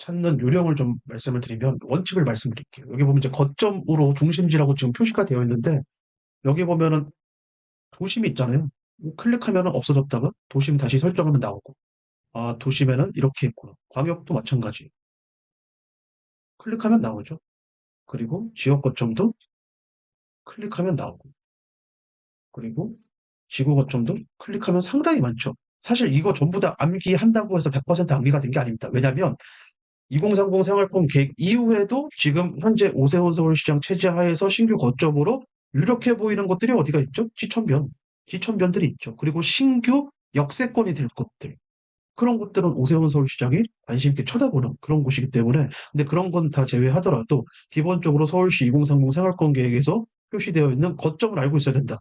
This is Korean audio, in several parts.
찾는 요령을 좀 말씀을 드리면 원칙을 말씀드릴게요. 여기 보면 이제 거점으로 중심지라고 지금 표시가 되어 있는데 여기 보면은 도심이 있잖아요. 클릭하면 없어졌다가 도심 다시 설정하면 나오고 아 도심에는 이렇게 있구나. 광역도 마찬가지. 클릭하면 나오죠. 그리고 지역 거점도 클릭하면 나오고 그리고 지구 거점도 클릭하면 상당히 많죠. 사실 이거 전부 다 암기한다고 해서 100% 암기가 된 게 아닙니다. 왜냐하면 2030 생활권 계획 이후에도 지금 현재 오세훈 서울시장 체제 하에서 신규 거점으로 유력해 보이는 것들이 어디가 있죠? 지천변들이 있죠. 그리고 신규 역세권이 될 것들. 그런 것들은 오세훈 서울시장이 관심 있게 쳐다보는 그런 곳이기 때문에 근데 그런 건 다 제외하더라도 기본적으로 서울시 2030 생활권 계획에서 표시되어 있는 거점을 알고 있어야 된다.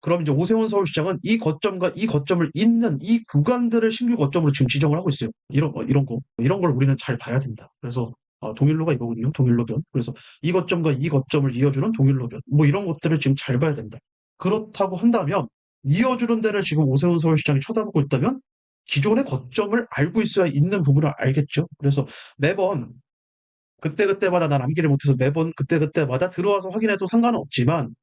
그럼 이제 오세훈 서울시장은 이 거점과 이 거점을 잇는 이 구간들을 신규 거점으로 지금 지정을 하고 있어요. 이런 걸 우리는 잘 봐야 된다. 그래서 동일로가 이거거든요. 동일로변. 그래서 이 거점과 이 거점을 이어주는 동일로변. 뭐 이런 것들을 지금 잘 봐야 된다. 그렇다고 한다면 이어주는 데를 지금 오세훈 서울시장이 쳐다보고 있다면 기존의 거점을 알고 있어야 있는 부분을 알겠죠. 그래서 매번 그때그때마다 난 암기를 못해서 매번 그때그때마다 들어와서 확인해도 상관은 없지만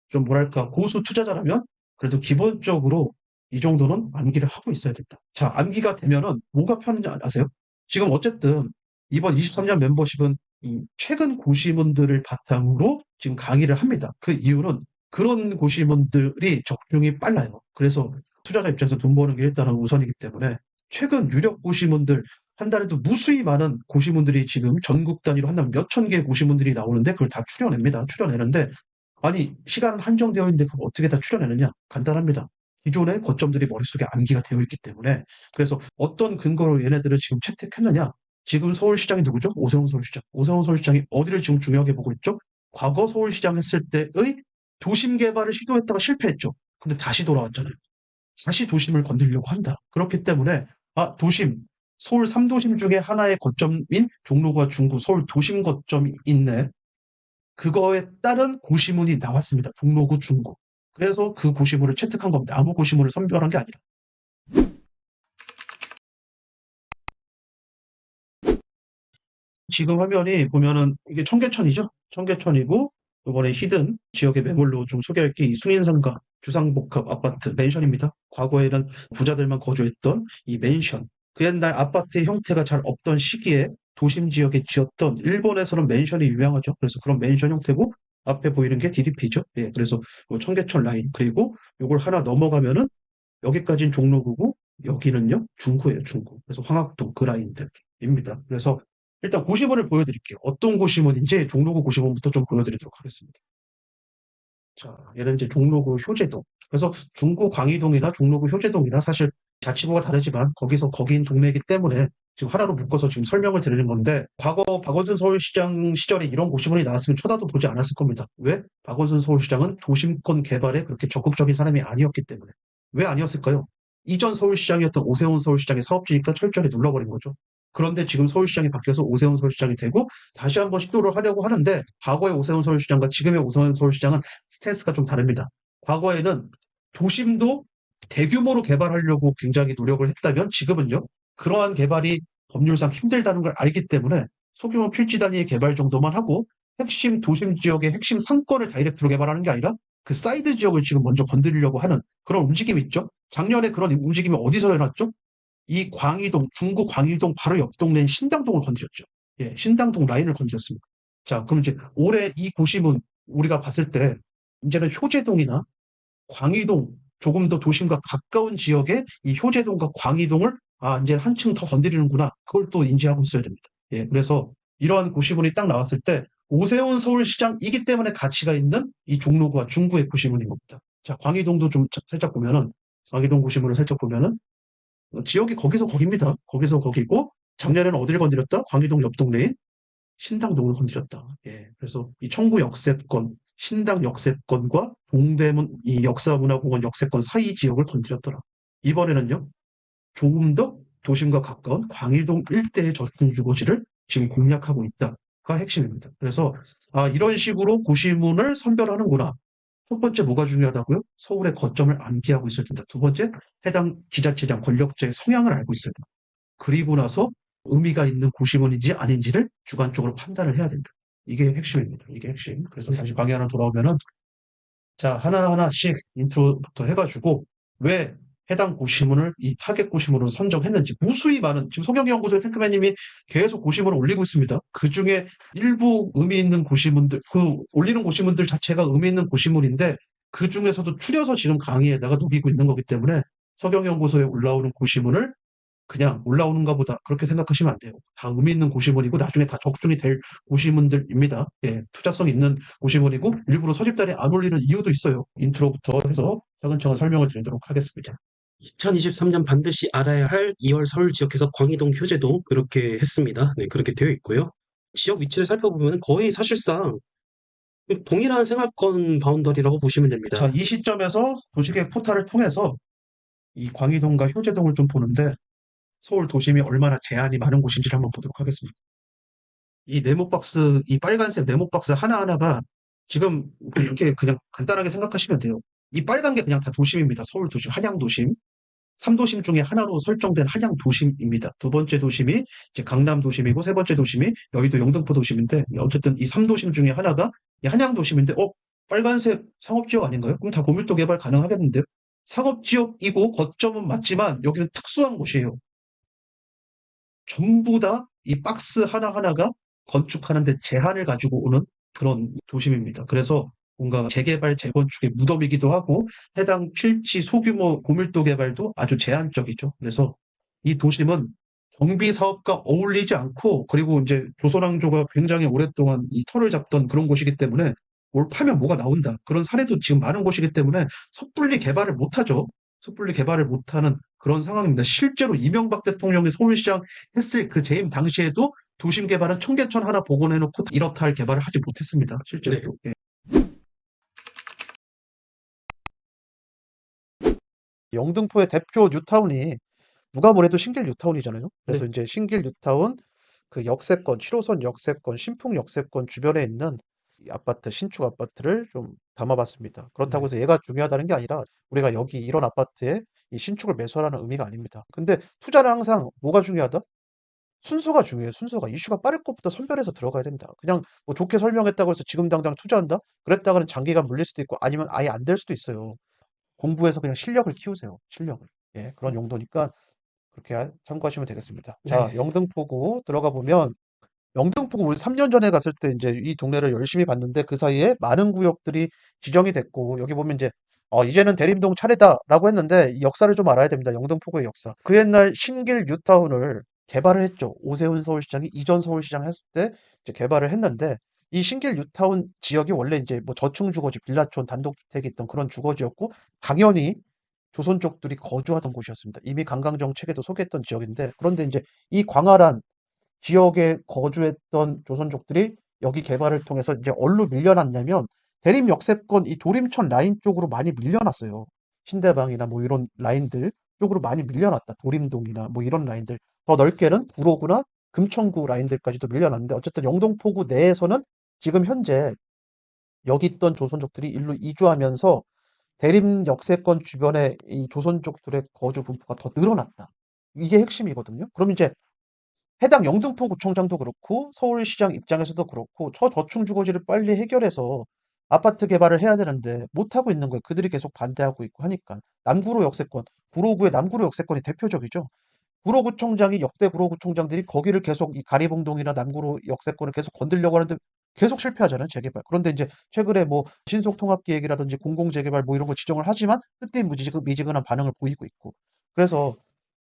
좀 뭐랄까 고수 투자자라면 그래도 기본적으로 이 정도는 암기를 하고 있어야 된다. 자, 암기가 되면은 뭐가 편한지 아세요? 지금 어쨌든 이번 23년 멤버십은 이 최근 고시문들을 바탕으로 지금 강의를 합니다. 그 이유는 그런 고시문들이 적중이 빨라요. 그래서 투자자 입장에서 돈 버는 게 일단은 우선이기 때문에 최근 유력 고시문들 한 달에도 무수히 많은 고시문들이 지금 전국 단위로 한다면 몇천 개의 고시문들이 나오는데 그걸 다 추려냅니다. 추려내는데 아니 시간은 한정되어 있는데 그걸 어떻게 다 추려내느냐? 간단합니다. 기존의 거점들이 머릿속에 암기가 되어 있기 때문에 그래서 어떤 근거로 얘네들을 지금 채택했느냐? 지금 서울시장이 누구죠? 오세훈 서울시장. 오세훈 서울시장이 어디를 지금 중요하게 보고 있죠? 과거 서울시장 했을 때의 도심 개발을 시도했다가 실패했죠. 근데 다시 돌아왔잖아요. 다시 도심을 건드리려고 한다. 그렇기 때문에 도심 서울 3도심 중에 하나의 거점인 종로구와 중구 서울 도심 거점이 있네. 그거에 따른 고시문이 나왔습니다. 종로구, 중구. 그래서 그 고시문을 채택한 겁니다. 아무 고시문을 선별한 게 아니라. 지금 화면이 보면은 이게 청계천이죠. 청계천이고 이번에 히든 지역의 매물로 좀 소개할 게 이 숭인상가 주상복합 아파트 맨션입니다. 과거에는 부자들만 거주했던 이 맨션. 그 옛날 아파트의 형태가 잘 없던 시기에 도심 지역에 지었던 일본에서는 맨션이 유명하죠. 그래서 그런 맨션 형태고 앞에 보이는 게 DDP죠. 예, 그래서 요 청계천 라인 그리고 요걸 하나 넘어가면은 여기까지는 종로구고 여기는요 중구예요, 중구. 그래서 황학동 그 라인들입니다. 그래서 일단 고시문을 보여드릴게요. 어떤 고시문인지 종로구 고시문부터 좀 보여드리도록 하겠습니다. 자, 얘는 이제 종로구 효제동. 그래서 중구 광희동이나 종로구 효제동이나 사실 자치구가 다르지만 거기서 거긴 동네이기 때문에 지금 하나로 묶어서 지금 설명을 드리는 건데 과거 박원순 서울시장 시절에 이런 고시문이 나왔으면 쳐다도 보지 않았을 겁니다. 왜? 박원순 서울시장은 도심권 개발에 그렇게 적극적인 사람이 아니었기 때문에. 왜 아니었을까요? 이전 서울시장이었던 오세훈 서울시장의 사업지니까 철저하게 눌러버린 거죠. 그런데 지금 서울시장이 바뀌어서 오세훈 서울시장이 되고 다시 한번 시도를 하려고 하는데 과거의 오세훈 서울시장과 지금의 오세훈 서울시장은 스탠스가 좀 다릅니다. 과거에는 도심도 대규모로 개발하려고 굉장히 노력을 했다면 지금은요. 그러한 개발이 법률상 힘들다는 걸 알기 때문에 소규모 필지 단위의 개발 정도만 하고 핵심 도심 지역의 핵심 상권을 다이렉트로 개발하는 게 아니라 그 사이드 지역을 지금 먼저 건드리려고 하는 그런 움직임이 있죠. 작년에 그런 움직임이 어디서 일어났죠? 이 광희동, 중구 광희동 바로 옆 동네인 신당동을 건드렸죠. 예, 신당동 라인을 건드렸습니다. 자, 그럼 이제 올해 이 고심은 우리가 봤을 때 이제는 효제동이나 광희동 조금 더 도심과 가까운 지역에 이 효제동과 광희동을 이제 한층 더 건드리는구나. 그걸 또 인지하고 있어야 됩니다. 예, 그래서 이러한 고시문이 딱 나왔을 때 오세훈 서울시장이기 때문에 가치가 있는 이 종로구와 중구의 고시문인 겁니다. 자, 광희동도 좀 살짝 보면은 광희동 고시문을 살짝 보면은 지역이 거기서 거기입니다. 거기서 거기고 작년에는 어디를 건드렸다? 광희동 옆 동네인 신당동을 건드렸다. 예, 그래서 이 청구 역세권, 신당 역세권과 동대문 이 역사문화공원 역세권 사이 지역을 건드렸더라. 이번에는요, 조금 더 도심과 가까운 광희동 일대의 저층주거지를 지금 공략하고 있다가 핵심입니다. 그래서 이런 식으로 고시문을 선별하는구나. 첫 번째 뭐가 중요하다고요? 서울의 거점을 암기하고 있어야 된다. 두 번째, 해당 지자체장 권력자의 성향을 알고 있어야 된다. 그리고 나서 의미가 있는 고시문인지 아닌지를 주관적으로 판단을 해야 된다. 이게 핵심입니다. 이게 핵심. 그래서 다시 강의 하나 돌아오면은 자, 하나하나씩 인트로부터 해가지고 왜 해당 고시문을 이 타겟 고시문으로 선정했는지 무수히 많은 지금 송영기연구소의 탱크맨님이 계속 고시문을 올리고 있습니다. 그 중에 일부 의미 있는 고시문들, 그 올리는 고시문들 자체가 의미 있는 고시문인데 그 중에서도 추려서 지금 강의에다가 녹이고 있는 거기 때문에 서경연구소에 올라오는 고시문을 그냥 올라오는가 보다 그렇게 생각하시면 안 돼요. 다 의미 있는 고시문이고 나중에 다 적중이 될 고시문들입니다. 예, 투자성 있는 고시문이고 일부러 서집단에 안 올리는 이유도 있어요. 인트로부터 해서 차근차근 설명을 드리도록 하겠습니다. 2023년 반드시 알아야 할 2월 서울 지역에서 광희동 효제도 그렇게 했습니다. 네, 그렇게 되어 있고요. 지역 위치를 살펴보면 거의 사실상 동일한 생활권 바운더리라고 보시면 됩니다. 자, 이 시점에서 도시계획 포탈을 통해서 이 광희동과 효제동을 좀 보는데 서울 도심이 얼마나 제한이 많은 곳인지를 한번 보도록 하겠습니다. 이 네모박스, 이 빨간색 네모박스 하나하나가 지금 이렇게 그냥 간단하게 생각하시면 돼요. 이 빨간 게 그냥 다 도심입니다. 서울 도심, 한양 도심. 3도심 중에 하나로 설정된 한양 도심입니다. 두 번째 도심이 이제 강남 도심이고 세 번째 도심이 여의도 영등포 도심인데 어쨌든 이 3도심 중에 하나가 이 한양 도심인데 빨간색 상업지역 아닌가요? 그럼 다 고밀도 개발 가능하겠는데요? 상업지역이고 거점은 맞지만 여기는 특수한 곳이에요. 전부 다 이 박스 하나하나가 건축하는데 제한을 가지고 오는 그런 도심입니다. 그래서 뭔가 재개발, 재건축의 무덤이기도 하고 해당 필지 소규모 고밀도 개발도 아주 제한적이죠. 그래서 이 도심은 정비 사업과 어울리지 않고 그리고 이제 조선왕조가 굉장히 오랫동안 이 터를 잡던 그런 곳이기 때문에 뭘 파면 뭐가 나온다. 그런 사례도 지금 많은 곳이기 때문에 섣불리 개발을 못하죠. 섣불리 개발을 못하는 그런 상황입니다. 실제로 이명박 대통령이 서울시장 했을 그 재임 당시에도 도심 개발은 청계천 하나 복원해놓고 이렇다 할 개발을 하지 못했습니다. 실제로. 네. 예. 영등포의 대표 뉴타운이 누가 뭐래도 신길 뉴타운이잖아요. 그래서 네. 이제 신길 뉴타운 그 역세권, 7호선 역세권, 신풍 역세권 주변에 있는 이 아파트, 신축 아파트를 좀 담아봤습니다. 그렇다고 네. 해서 얘가 중요하다는 게 아니라 우리가 여기 이런 아파트에 이 신축을 매수하라는 의미가 아닙니다. 근데 투자는 항상 뭐가 중요하다? 순서가 중요해요. 순서가. 이슈가 빠를 것부터 선별해서 들어가야 된다. 그냥 뭐 좋게 설명했다고 해서 지금 당장 투자한다? 그랬다가는 장기간 물릴 수도 있고 아니면 아예 안 될 수도 있어요. 공부해서 그냥 실력을 키우세요. 실력을. 예, 그런 용도니까 그렇게 참고하시면 되겠습니다. 자, 네. 영등포구 들어가 보면 영등포구 우리 3년 전에 갔을 때 이제 이 동네를 열심히 봤는데 그 사이에 많은 구역들이 지정이 됐고 여기 보면 이제 이제는 대림동 차례다라고 했는데 이 역사를 좀 알아야 됩니다. 영등포구의 역사. 그 옛날 신길 뉴타운을 개발을 했죠. 오세훈 서울시장이 이전 서울시장 했을 때 이제 개발을 했는데 이 신길 뉴타운 지역이 원래 이제 뭐 저층 주거지, 빌라촌, 단독주택이 있던 그런 주거지였고 당연히 조선족들이 거주하던 곳이었습니다. 이미 관광정책에도 소개했던 지역인데 그런데 이제 이 광활한 지역에 거주했던 조선족들이 여기 개발을 통해서 이제 어디로 밀려났냐면 대림 역세권 이 도림천 라인 쪽으로 많이 밀려났어요. 신대방이나 뭐 이런 라인들 쪽으로 많이 밀려났다. 도림동이나 뭐 이런 라인들. 더 넓게는 구로구나 금천구 라인들까지도 밀려났는데 어쨌든 영동포구 내에서는 지금 현재 여기 있던 조선족들이 일로 이주하면서 대림 역세권 주변에 이 조선족들의 거주 분포가 더 늘어났다. 이게 핵심이거든요. 그럼 이제 해당 영등포구청장도 그렇고 서울시장 입장에서도 그렇고 저저층 주거지를 빨리 해결해서 아파트 개발을 해야 되는데 못하고 있는 거예요. 그들이 계속 반대하고 있고 하니까. 남구로 역세권, 구로구의 남구로 역세권이 대표적이죠. 구로구청장이 역대 구로구청장들이 거기를 계속 이 가리봉동이나 남구로 역세권을 계속 건들려고 하는데 계속 실패하잖아요, 재개발. 그런데 이제 최근에 뭐 신속통합기획이라든지 공공재개발 뭐 이런 거 지정을 하지만 뜨뜻미지근한 반응을 보이고 있고. 그래서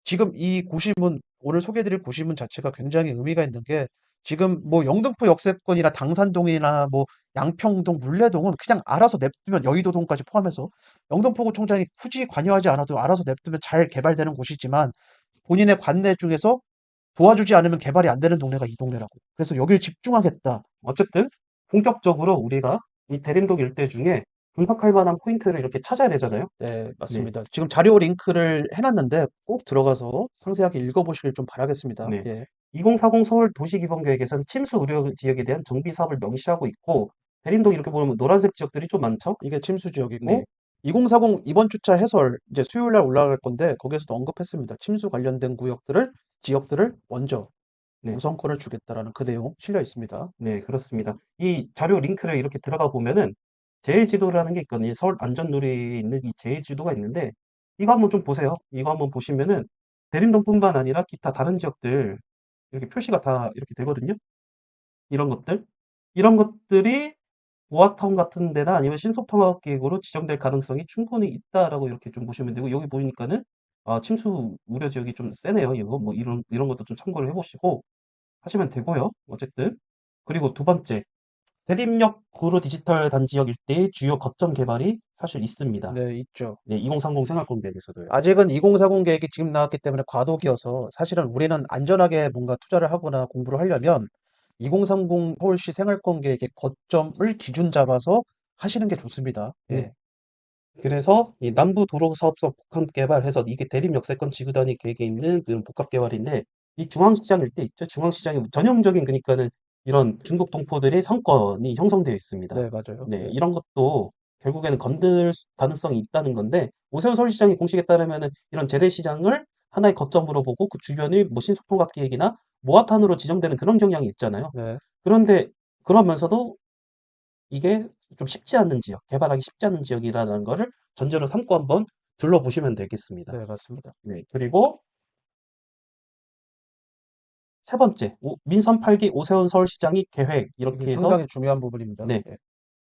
지금 이 고심은 오늘 소개해드릴 고심은 자체가 굉장히 의미가 있는 게 지금 뭐 영등포 역세권이나 당산동이나 뭐 양평동, 물레동은 그냥 알아서 냅두면 여의도동까지 포함해서 영등포구청장이 굳이 관여하지 않아도 알아서 냅두면 잘 개발되는 곳이지만 본인의 관내 중에서 도와주지 않으면 개발이 안 되는 동네가 이 동네라고. 그래서 여길 집중하겠다. 어쨌든 본격적으로 우리가 이 대림동 일대 중에 분석할 만한 포인트를 이렇게 찾아야 되잖아요. 네, 네. 맞습니다. 지금 자료 링크를 해놨는데 꼭 들어가서 상세하게 읽어보시길 좀 바라겠습니다. 네. 예. 2040 서울 도시기본계획에서는 침수 우려 지역에 대한 정비 사업을 명시하고 있고 대림동 이렇게 보면 노란색 지역들이 좀 많죠? 이게 침수 지역이고 네. 2040 이번 주차 해설 이제 수요일 날 올라갈 건데 거기에서도 언급했습니다. 침수 관련된 지역들을 먼저 네. 우선권을 주겠다라는 그 내용 실려 있습니다. 네, 그렇습니다. 이 자료 링크를 이렇게 들어가 보면은 제일지도라는 게 있거든요. 서울 안전누리에 있는 이 제일지도가 있는데 이거 한번 좀 보세요. 이거 한번 보시면은 대림동뿐만 아니라 기타 다른 지역들 이렇게 표시가 다 이렇게 되거든요. 이런 것들. 이런 것들이 모아타운 같은 데나 아니면 신속통합계획으로 지정될 가능성이 충분히 있다라고 이렇게 좀 보시면 되고 여기 보니까는 아, 침수 우려 지역이 좀 세네요. 이거 뭐 이런 것도 좀 참고를 해보시고 하시면 되고요. 어쨌든 그리고 두 번째 대림역 구로 디지털 단지역 일대의 주요 거점 개발이 사실 있습니다. 네, 있죠. 네, 2030 생활권 계획에서도요. 아직은 2040 계획이 지금 나왔기 때문에 과도기여서 사실은 우리는 안전하게 뭔가 투자를 하거나 공부를 하려면 2030 서울시 생활권 계획의 거점을 기준 잡아서 하시는 게 좋습니다. 네. 예. 그래서 이 남부 도로 사업성 복합 개발해서 이게 대림 역세권 지구 단위 계획에 있는 그런 복합 개발인데 이 중앙시장 일대 있죠. 중앙시장에 전형적인 그러니까는 이런 중국 동포들의 상권이 형성되어 있습니다. 네, 맞아요. 네, 예. 이런 것도 결국에는 건들 가능성이 있다는 건데 오세훈 서울시장의 공식에 따르면은 이런 재래시장을 하나의 거점으로 보고 그 주변을 뭐 신속통합 계획이나 모아탄으로 지정되는 그런 경향이 있잖아요. 네. 그런데 그러면서도 이게 좀 쉽지 않은 지역, 개발하기 쉽지 않은 지역이라는 거를 전제로 삼고 한번 둘러보시면 되겠습니다. 네, 맞습니다. 네, 그리고 세 번째, 민선 8기 오세훈 서울시장이 계획 이게 이렇게 해서 상당히 중요한 부분입니다. 네, 예.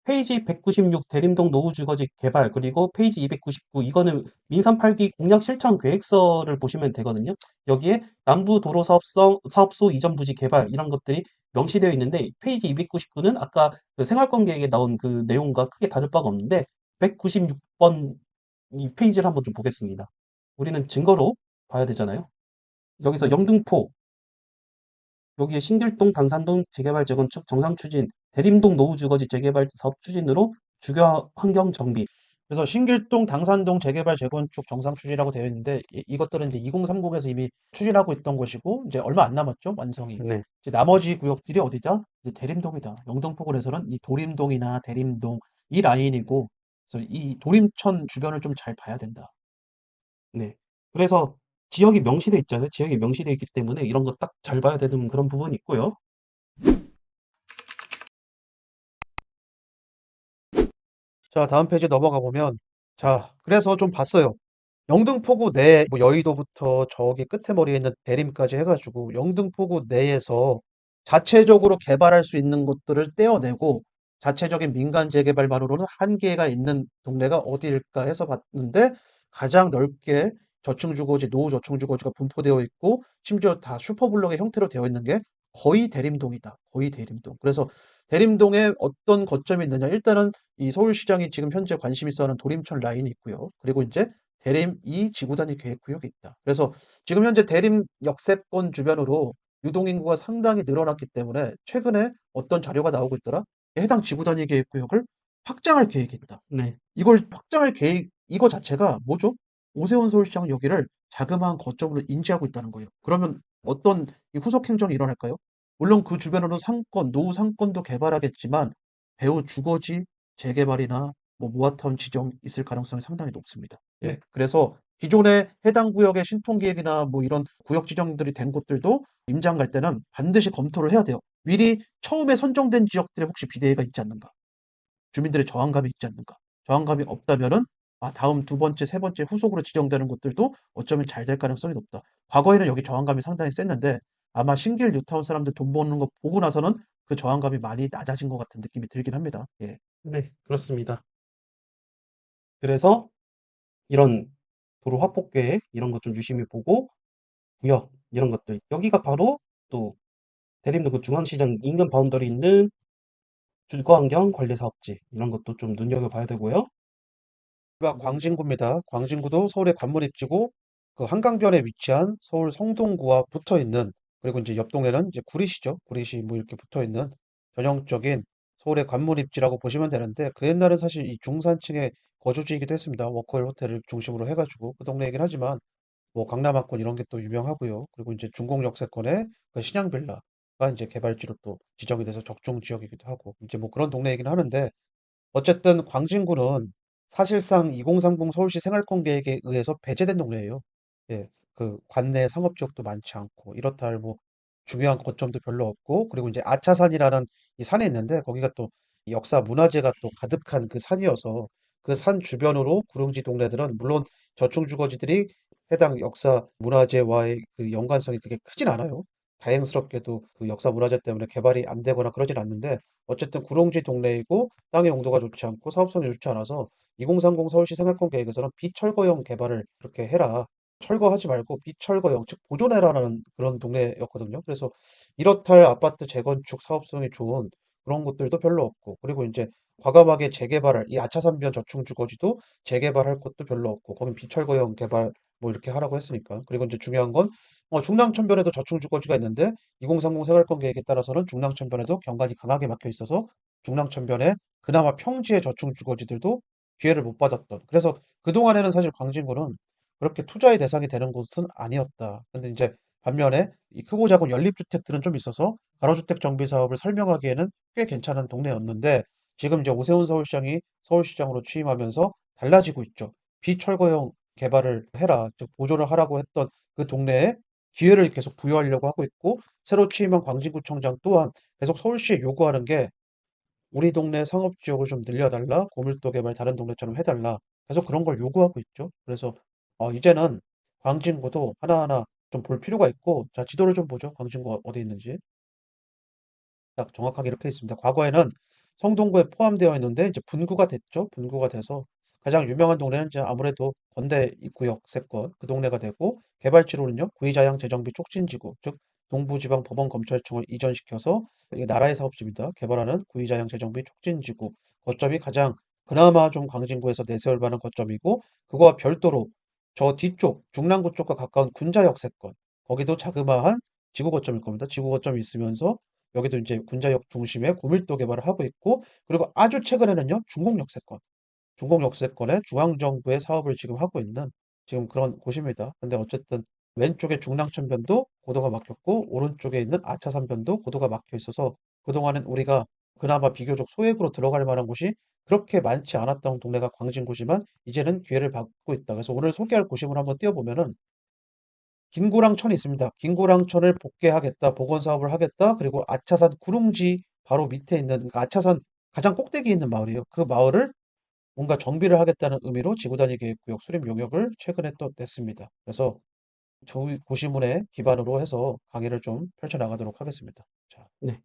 페이지 196 대림동 노후주거지 개발 그리고 페이지 299 이거는 민선 8기 공약 실천 계획서를 보시면 되거든요. 여기에 남부 도로 사업소 이전 부지 개발 이런 것들이 명시되어 있는데 페이지 299는 아까 그 생활권 계획에 나온 그 내용과 크게 다를 바가 없는데 196번 이 페이지를 한번 좀 보겠습니다. 우리는 증거로 봐야 되잖아요. 여기서 영등포 여기에 신길동, 당산동 재개발 재건축 정상 추진, 대림동 노후주거지 재개발 사업 추진으로 주거 환경 정비. 그래서 신길동, 당산동 재개발 재건축 정상 추진이라고 되어 있는데 이것들은 이제 2030에서 이미 추진하고 있던 것이고 이제 얼마 안 남았죠, 완성이. 네, 이제 나머지 구역들이 어디다? 이제 대림동이다. 영등포구에서는 이 도림동이나 대림동 이 라인이고 그래서 이 도림천 주변을 좀 잘 봐야 된다. 네. 그래서 지역이 명시돼 있잖아요. 지역이 명시돼 있기 때문에 이런 거 딱 잘 봐야 되는 그런 부분이 있고요. 자, 다음 페이지 넘어가 보면 자, 그래서 좀 봤어요. 영등포구 내, 뭐 여의도부터 저기 끝에 머리에 있는 대림까지 해가지고 영등포구 내에서 자체적으로 개발할 수 있는 곳들을 떼어내고 자체적인 민간 재개발만으로는 한계가 있는 동네가 어디일까 해서 봤는데 가장 넓게 저층주거지, 노후저층주거지가 분포되어 있고 심지어 다 슈퍼블록의 형태로 되어 있는 게 거의 대림동이다. 거의 대림동. 그래서 대림동에 어떤 거점이 있느냐. 일단은 이 서울시장이 지금 현재 관심 있어 하는 도림천 라인이 있고요. 그리고 이제 대림 2 지구단위 계획 구역이 있다. 그래서 지금 현재 대림 역세권 주변으로 유동인구가 상당히 늘어났기 때문에 최근에 어떤 자료가 나오고 있더라. 해당 지구단위 계획 구역을 확장할 계획이 있다. 네. 이걸 확장할 계획, 이거 자체가 뭐죠? 오세훈 서울시장은 여기를 자그마한 거점으로 인지하고 있다는 거예요. 그러면 어떤 이 후속 행정이 일어날까요? 물론 그 주변으로 상권, 노후 상권도 개발하겠지만 배후 주거지 재개발이나 뭐 모아타운 지정 있을 가능성이 상당히 높습니다. 예. 그래서 기존의 해당 구역의 신통기획이나 뭐 이런 구역 지정들이 된 곳들도 임장 갈 때는 반드시 검토를 해야 돼요. 미리 처음에 선정된 지역들에 혹시 비대위가 있지 않는가? 주민들의 저항감이 있지 않는가? 저항감이 없다면은 아, 다음 두 번째, 세 번째 후속으로 지정되는 곳들도 어쩌면 잘 될 가능성이 높다. 과거에는 여기 저항감이 상당히 셌는데 아마 신길 뉴타운 사람들 돈 버는 거 보고 나서는 그 저항감이 많이 낮아진 것 같은 느낌이 들긴 합니다. 예. 네, 그렇습니다. 그래서 이런 도로 확보 계획 이런 것 좀 유심히 보고 구역 이런 것들 여기가 바로 또 대림도 그 중앙시장 인근 바운더리 있는 주거환경 관리 사업지 이런 것도 좀 눈여겨봐야 되고요. 마지막 광진구입니다. 광진구도 서울의 관문 입지고 그 한강변에 위치한 서울 성동구와 붙어 있는 그리고 이제 옆 동네는 이제 구리시죠. 구리시 뭐 이렇게 붙어 있는 전형적인 서울의 관문 입지라고 보시면 되는데 그 옛날엔 사실 이 중산층의 거주지이기도 했습니다. 워커힐 호텔을 중심으로 해가지고 그 동네이긴 하지만 뭐 강남학권 이런 게 또 유명하고요. 그리고 이제 중공역세권의 그 신양빌라가 이제 개발지로 또 지정이 돼서 적중 지역이기도 하고 이제 뭐 그런 동네이긴 하는데 어쨌든 광진구는 사실상 2030 서울시 생활권 계획에 의해서 배제된 동네예요. 예, 그 관내 상업지역도 많지 않고 이렇다 할 뭐 중요한 거점도 별로 없고, 그리고 이제 아차산이라는 이 산이 있는데 거기가 또 이 역사 문화재가 또 가득한 그 산이어서 그 산 주변으로 구릉지 동네들은 물론 저층주거지들이 해당 역사 문화재와의 그 연관성이 그렇게 크진 않아요. 다행스럽게도 그 역사 문화재 때문에 개발이 안 되거나 그러진 않는데 어쨌든 구릉지 동네이고 땅의 용도가 좋지 않고 사업성이 좋지 않아서 2030 서울시 생활권 계획에서는 비철거형 개발을 그렇게 해라. 철거하지 말고 비철거형, 즉 보존해라라는 그런 동네였거든요. 그래서 이렇다 할 아파트 재건축 사업성이 좋은 그런 곳들도 별로 없고, 그리고 이제 과감하게 재개발할 이 아차산변 저층주거지도 재개발할 곳도 별로 없고, 거긴 비철거형 개발 뭐 이렇게 하라고 했으니까. 그리고 이제 중요한 건 중랑천변에도 저층주거지가 있는데 2030 생활권 계획에 따라서는 중랑천변에도 경관이 강하게 막혀 있어서 중랑천변에 그나마 평지의 저층주거지들도 기회를 못 받았던. 그래서 그동안에는 사실 광진구는 그렇게 투자의 대상이 되는 곳은 아니었다. 근데 이제 반면에 이 크고 작은 연립주택들은 좀 있어서 가로주택 정비 사업을 설명하기에는 꽤 괜찮은 동네였는데 지금 이제 오세훈 서울시장이 서울시장으로 취임하면서 달라지고 있죠. 비철거형 개발을 해라, 즉 보존을 하라고 했던 그 동네에 기회를 계속 부여하려고 하고 있고 새로 취임한 광진구청장 또한 계속 서울시에 요구하는 게 우리 동네 상업지역을 좀 늘려달라, 고밀도 개발 다른 동네처럼 해달라. 계속 그런 걸 요구하고 있죠. 그래서 이제는 광진구도 하나하나 좀 볼 필요가 있고, 자, 지도를 좀 보죠. 광진구 어디 있는지. 딱 정확하게 이렇게 있습니다. 과거에는 성동구에 포함되어 있는데 이제 분구가 됐죠. 분구가 돼서 가장 유명한 동네는 이제 아무래도 건대 입구역 세권 그 동네가 되고, 개발지로는요 구의자양 재정비 촉진지구, 즉 동부지방법원검찰청을 이전시켜서 이게 나라의 사업지입니다. 개발하는 구의자양 재정비 촉진지구 거점이 가장 그나마 좀 광진구에서 내세울 만한 거점이고, 그거와 별도로 저 뒤쪽 중랑구 쪽과 가까운 군자역 세권, 거기도 자그마한 지구 거점일 겁니다. 지구 거점이 있으면서 여기도 이제 군자역 중심의 고밀도 개발을 하고 있고, 그리고 아주 최근에는요 중공역 세권, 중공역 세권에 중앙정부의 사업을 지금 하고 있는 지금 그런 곳입니다. 근데 어쨌든 왼쪽에 중랑천변도 고도가 막혔고 오른쪽에 있는 아차산변도 고도가 막혀 있어서 그동안은 우리가 그나마 비교적 소액으로 들어갈 만한 곳이 그렇게 많지 않았던 동네가 광진구지만 이제는 기회를 받고 있다. 그래서 오늘 소개할 곳임을 한번 띄워보면은 김고랑천이 있습니다. 김고랑천을 복개하겠다, 복원 사업을 하겠다. 그리고 아차산 구릉지 바로 밑에 있는, 그러니까 아차산 가장 꼭대기에 있는 마을이에요. 그 마을을 뭔가 정비를 하겠다는 의미로 지구단위 계획구역 수립 용역을 최근에 또 냈습니다. 그래서 두 고시문에 기반으로 해서 강의를 좀 펼쳐나가도록 하겠습니다. 자, 네.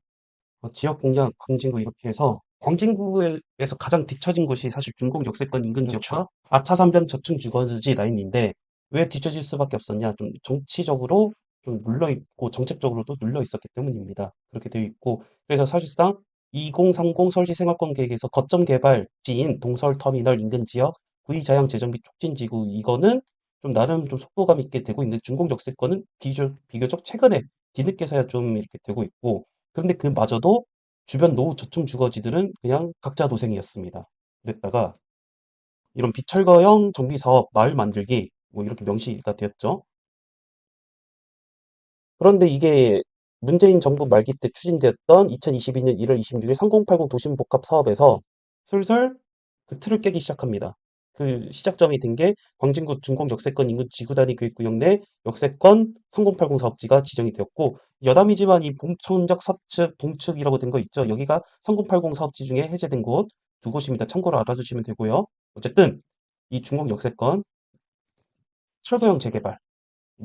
지역 공략 광진구 이렇게 해서 광진구에서 가장 뒤처진 곳이 사실 중공 역세권 인근 그렇죠. 지역과 아차산변 저층 주거지 라인인데 왜 뒤처질 수밖에 없었냐? 좀 정치적으로 좀 눌러 있고 정책적으로도 눌러 있었기 때문입니다. 그렇게 되어 있고 그래서 사실상 2030 서울시 생활권 계획에서 거점 개발지인 동서울 터미널 인근 지역 구의자양 재정비 촉진지구 이거는 좀 나름 좀 속도감 있게 되고 있는데 중공 역세권은 비교적 최근에 뒤늦게서야 좀 이렇게 되고 있고 그런데 그마저도 주변 노후 저층 주거지들은 그냥 각자 도생이었습니다. 그랬다가 이런 비철거형 정비 사업, 마을 만들기 뭐 이렇게 명시가 되었죠. 그런데 이게 문재인 정부 말기 때 추진되었던 2022년 1월 26일 3080 도심복합 사업에서 슬슬 그 틀을 깨기 시작합니다. 그 시작점이 된 게 광진구 중공 역세권 인근 지구단위 교육구역 내 역세권 3080 사업지가 지정이 되었고 여담이지만 이 봉천역 서측, 동측이라고 된 거 있죠. 여기가 3080 사업지 중에 해제된 곳 두 곳입니다. 참고로 알아두시면 되고요. 어쨌든 이 중공 역세권 철거형 재개발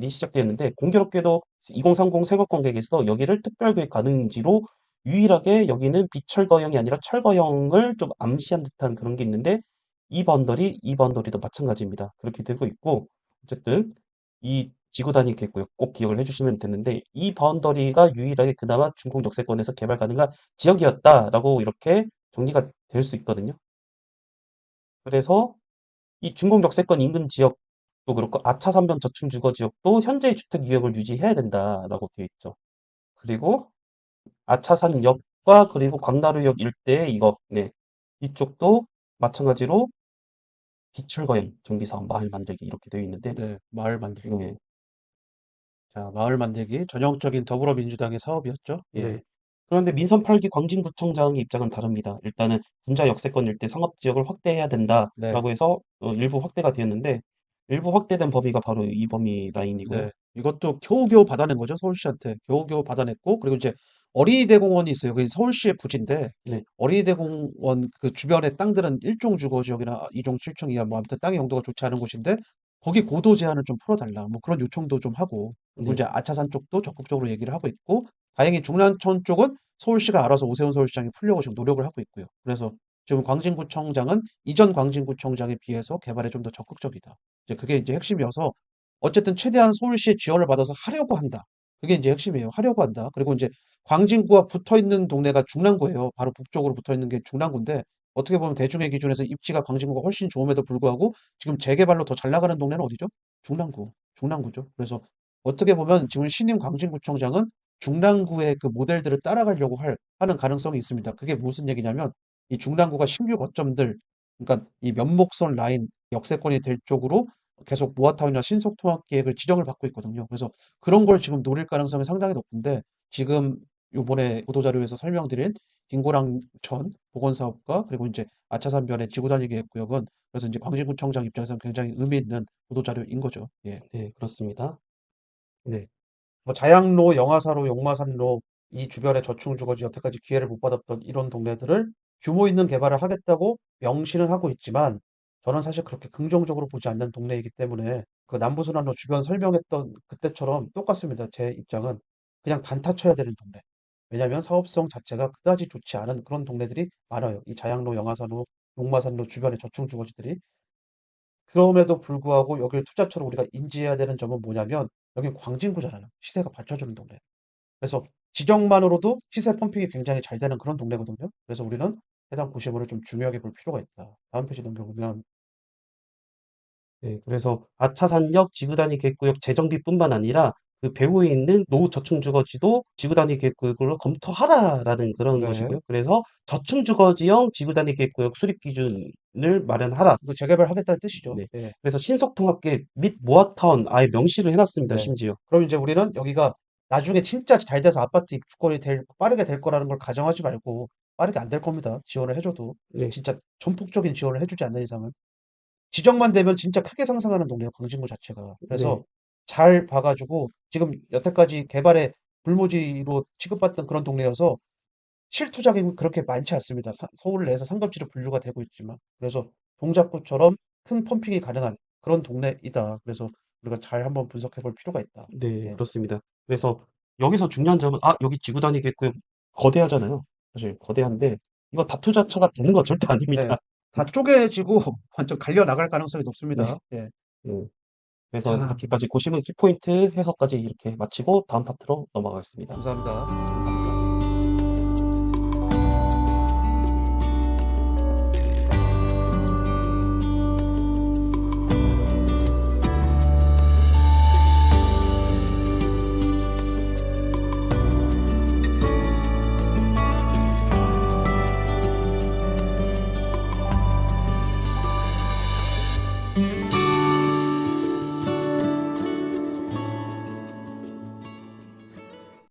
이 시작되었는데 공교롭게도 2030 생활권 계획에서 여기를 특별계획 가능지로 유일하게 여기는 비철거형이 아니라 철거형을 좀 암시한 듯한 그런 게 있는데 이 번더리도 마찬가지입니다. 그렇게 되고 있고 어쨌든 이 지구 단위 계획구역 꼭 기억을 해주시면 되는데 이 바운더리가 유일하게 그나마 중국 역세권에서 개발 가능한 지역이었다라고 이렇게 정리가 될 수 있거든요. 그래서 이 중국 역세권 인근 지역도 그렇고 아차산변 저층 주거 지역도 현재의 주택 유형을 유지해야 된다라고 되어 있죠. 그리고 아차산역과 그리고 광나루역 일대 이거 네 이쪽도 마찬가지로 비철거형 정비사업 마을 만들기 이렇게 되어 있는데 네, 마을 만들기. 네, 자, 마을 만들기 전형적인 더불어민주당의 사업이었죠. 네. 예, 그런데 민선 8기 광진구청장의 입장은 다릅니다. 일단은 분자 역세권 일대 상업지역을 확대해야 네, 된다라고 해서 일부 확대가 되었는데 일부 확대된 범위가 바로 이 범위 라인이고요. 네. 이것도 겨우겨우 받아낸 거죠. 서울시한테 겨우겨우 받아냈고, 그리고 이제 어린이대공원이 있어요. 그게 서울시의 부지인데 네. 어린이대공원 그 주변의 땅들은 1종 주거 지역이나 2종 7종 이하 뭐 아무튼 땅의 용도가 좋지 않은 곳인데 거기 고도 제한을 좀 풀어달라 뭐 그런 요청도 좀 하고, 그리고 네. 이제 아차산 쪽도 적극적으로 얘기를 하고 있고, 다행히 중랑천 쪽은 서울시가 알아서 오세훈 서울시장이 풀려고 지금 노력을 하고 있고요. 그래서 지금 광진구청장은 이전 광진구청장에 비해서 개발에 좀 더 적극적이다. 이제 그게 이제 핵심이어서 어쨌든 최대한 서울시의 지원을 받아서 하려고 한다. 그게 이제 핵심이에요. 하려고 한다. 그리고 이제 광진구와 붙어 있는 동네가 중랑구예요. 바로 북쪽으로 붙어 있는 게 중랑구인데 어떻게 보면 대중의 기준에서 입지가 광진구가 훨씬 좋음에도 불구하고 지금 재개발로 더 잘 나가는 동네는 어디죠? 중랑구. 중랑구죠. 그래서 어떻게 보면 지금 신임 광진구청장은 중랑구의 그 모델들을 따라가려고 하는 가능성이 있습니다. 그게 무슨 얘기냐면 이 중랑구가 신규 거점들, 그러니까 이 면목선 라인 역세권이 될 쪽으로 계속 모아타운이나 신속통합계획을 지정을 받고 있거든요. 그래서 그런 걸 지금 노릴 가능성이 상당히 높은데 지금 요번에 보도자료에서 설명드린 김고랑천 복원사업과 그리고 이제 아차산변의 지구단위 계획구역은 그래서 이제 광진구청장 입장에서는 굉장히 의미 있는 보도자료인 거죠. 예. 네, 그렇습니다. 네. 뭐 자양로, 영화사로, 용마산로 이 주변의 저층주거지 여태까지 기회를 못 받았던 이런 동네들을 규모 있는 개발을 하겠다고 명시는 하고 있지만 저는 사실 그렇게 긍정적으로 보지 않는 동네이기 때문에 그 남부순환로 주변 설명했던 그때처럼 똑같습니다. 제 입장은 그냥 단타 쳐야 되는 동네. 왜냐하면 사업성 자체가 그다지 좋지 않은 그런 동네들이 많아요. 이 자양로, 영화산로, 용마산로 주변의 저층주거지들이. 그럼에도 불구하고 여기를 투자처로 우리가 인지해야 되는 점은 뭐냐면 여긴 광진구잖아요. 시세가 받쳐주는 동네. 그래서 지정만으로도 시세 펌핑이 굉장히 잘 되는 그런 동네거든요. 그래서 우리는 해당 구시물을 좀 중요하게 볼 필요가 있다. 다음 페이지 넘겨보면 네, 그래서 아차산역 지구단위 계획구역 재정비뿐만 아니라 그 배후에 있는 노저층주거지도 지구단위 계획구역으로 검토하라라는 그런 네, 것이고요. 그래서 저층주거지형 지구단위 계획구역 수립 기준을 마련하라. 이거 재개발하겠다는 뜻이죠. 네, 예, 그래서 신속통합계획 및 모아타운 아예 명시를 해놨습니다. 네. 심지어. 그럼 이제 우리는 여기가 나중에 진짜 잘 돼서 아파트 입주권이 빠르게 될 거라는 걸 가정하지 말고 빠르게 안 될 겁니다. 지원을 해줘도 네, 진짜 전폭적인 지원을 해주지 않는 이상은. 지정만 되면 진짜 크게 상승하는 동네예요, 광진구 자체가. 네, 그래서 잘 봐 가지고 지금 여태까지 개발의 불모지로 취급받던 그런 동네여서 실투자금이 그렇게 많지 않습니다. 서울 내에서 상급지로 분류가 되고 있지만. 그래서 동작구처럼 큰 펌핑이 가능한 그런 동네이다. 그래서 우리가 잘 한번 분석해 볼 필요가 있다. 네, 예. 그렇습니다. 그래서 여기서 중요한 점은 여기 지구단위 계획구역 거대하잖아요. 사실 거대한데 이거 다투자처가 되는 건 절대 네. 아닙니다. 다 쪼개지고 완전 갈려 나갈 가능성이 높습니다. 네. 예. 네. 그래서 야, 이렇게까지 고심은 키포인트 해석까지 이렇게 마치고 다음 파트로 넘어가겠습니다. 감사합니다.